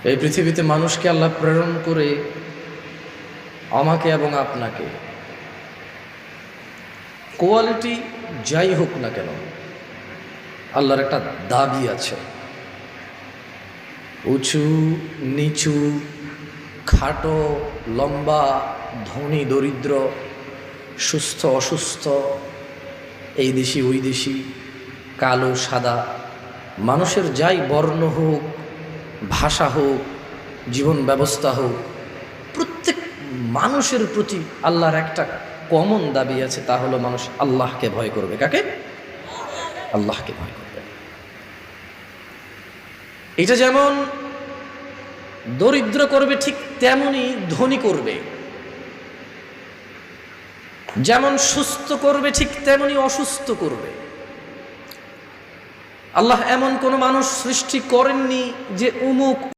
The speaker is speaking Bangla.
এই পৃথিবীতে মানুষকে আল্লাহ প্রেরণ করে আমাকে এবং আপনাকে কোয়ালিটি যাই হোক না কেন আল্লাহর একটা দাবি আছে। উঁচু নিচু, খাটো লম্বা, ধনী দরিদ্র, সুস্থ অসুস্থ, এই দেশি ওই দেশি, কালো সাদা, মানুষের যাই বর্ণ হোক, ভাষা হোক, জীবন ব্যবস্থা হোক, প্রত্যেক মানুষের প্রতি আল্লাহর একটা কমন দাবি আছে, তা হলো মানুষ আল্লাহকে ভয় করবে। কাকে? আল্লাহকে ভয় করবে। এটা যেমন দরিদ্র করবে ঠিক তেমনি ধনী করবে, যেমন সুস্থ করবে ঠিক তেমনি অসুস্থ করবে। আল্লাহ এমন কোন মানুষ সৃষ্টি করেননি যে অমুক